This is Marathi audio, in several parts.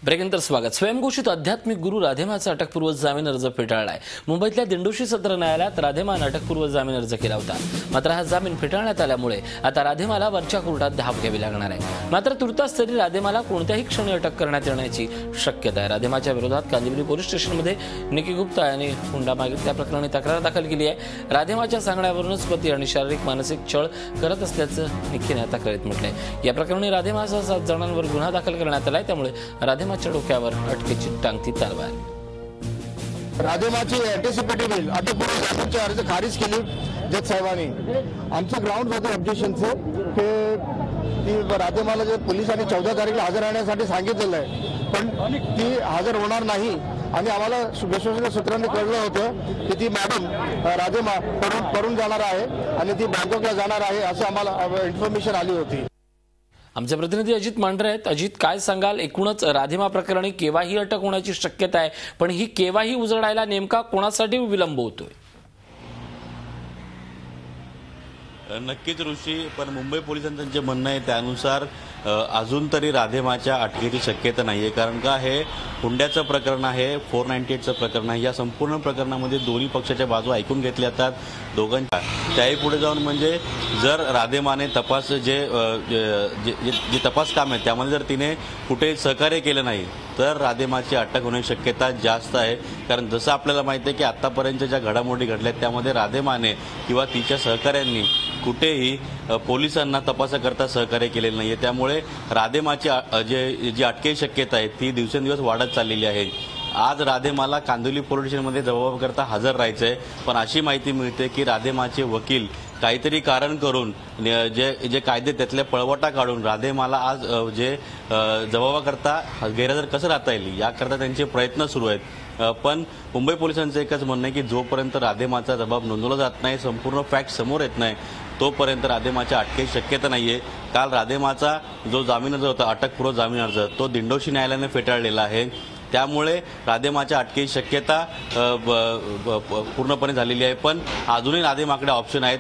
ब्रेकनंतर स्वागत। स्वयंघोषित आध्यात्मिक गुरु राधेमाचा अटकपूर्व जामीन अर्ज फेटाळलाय। मुंबईतल्या दिंडोशी सत्र न्यायालयात राधेमाने अटकपूर्व जामीन अर्ज केला होता। मात्र हा जामीन फेटाळण्यात आल्यामुळे आता राधेमाला वरच्या कोर्टात धाव घ्यावी लागणार आहे। मात्र तुर्तास तरी राधेमाला कोणत्याही क्षणी अटक करण्यात येण्याची शक्यता आहे। राधेमाच्या विरोधात कांदिवली पोलीस स्टेशनमध्ये निकी गुप्ता यांनी हुंडा मागितल्या प्रकरणी तक्रार दाखल केली आहे। राधेमाच्या सांगण्यावरूनच पती आणि शारीरिक मानसिक छळ करत असल्याचं निकीने तक्रारीत म्हटलंय। या प्रकरणी राधेमासह 7 जणांवर गुन्हा दाखल करण्यात आलाय। त्यामुळे राधेमाच्या डोक्यावर अटकेची टांगती तलवार। राधेमाची अँटिसिपेटेड बिल अटकपूर्व जामीनचे अर्ज खारिज केली जज साहेबांनी। आमचं ग्राउंड होतं ऑब्जेक्शनचं की राधेमाला जे पोलिसांनी 14 तारखेला हजर राहण्यासाठी सांगितलेलं आहे, पण ती हजर होणार नाही आणि आम्हाला विश्वसनीय सूत्रांनी कळलं होतं की ती मॅडम राधेमा पळून जाणार आहे आणि ती बँकॉकला जाणार आहे असं आम्हाला इन्फॉर्मेशन आली होती। आमचे प्रतिनिधी अजित मांढरे आहेत। अजित, काय सांगाल? एकूणच राधेमा प्रकरणी केव्हाही अटक होण्याची शक्यता आहे, पण ही केव्हाही उजळायला नेमका कोणासाठी विलंब होतोय? नक्कीच ऋषी, पण मुंबई पोलिसांचं जे म्हणणं आहे त्यानुसार अजून तरी राधेमाच्या अटकेची शक्यता नाहीये। कारण का हे हुंड्याचं प्रकरण आहे, 498चं प्रकरण आहे। या संपूर्ण प्रकरणामध्ये दोन्ही पक्षाच्या बाजू ऐकून घेतल्या जातात दोघांच्या। त्याही पुढे जाऊन म्हणजे जर राधेमाने तपास जे तपास काम आहे त्यामध्ये जर तिने कुठे सहकार्य केलं नाही तर राधेमाची अटक होण्याची शक्यता जास्त आहे। कारण जसं आपल्याला माहिती आहे की आतापर्यंत ज्या घडामोडी घडल्या त्यामध्ये राधेमाने किंवा तिच्या सहकाऱ्यांनी कुठेही पोलिसांना तपासाकरता सहकार्य केलेलं नाहीये। त्यामुळे राधेमाची जी अटकेची शक्यता आहे ती दिवसेंदिवस वाढत चाललेली आहे। आज राधेमाला कांदिवली पोलीस स्टेशनमध्ये जबाबाकरता हजर राहायचंय, पण अशी माहिती मिळते की राधेमाचे वकील काहीतरी कारण करून जे कायदे त्यातल्या पळवटा काढून राधेमाला आज जे जबाबाकरता गैरहजर कसं राहता येईल याकरता त्यांचे प्रयत्न सुरू आहेत। पण मुंबई पोलिसांचं एकच म्हणणं आहे की जोपर्यंत राधेमाचा जबाब नोंदवला जात नाही, संपूर्ण फॅक्ट समोर येत नाही, तोपर्यंत राधेमाच्या अटकेची शक्यता नाहीये। काल राधेमाचा जो जामीन अर्ज होता, अटकपूर्व जामीन अर्ज, तो दिंडोशी न्यायालयाने फेटाळलेला आहे। त्यामुळे राधेमाच्या अटकेची शक्यता पूर्णपणे झालेली आहे। पण अजूनही राधेमाकडे ऑप्शन आहेत,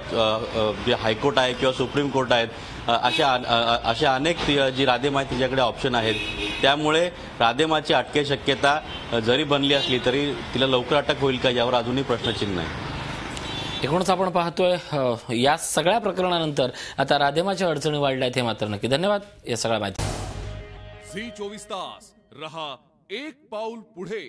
जे हायकोर्ट आहे किंवा सुप्रीम कोर्ट आहेत, अशा अनेक जी राधेमा आहे तिच्याकडे ऑप्शन आहेत। त्यामुळे राधेमाची अटकेची शक्यता जरी बनली असली तरी तिला लवकर अटक होईल का यावर अजूनही प्रश्नचिन्ह आहे। एकूणच आपण पाहतोय या सगळ्या प्रकरणानंतर आता राधेमाच्या अडचणी वाढल्यात हे मात्र नक्की। धन्यवाद या सगळ्या माहिती। झी 24 तास रहा एक पाऊल पुढे।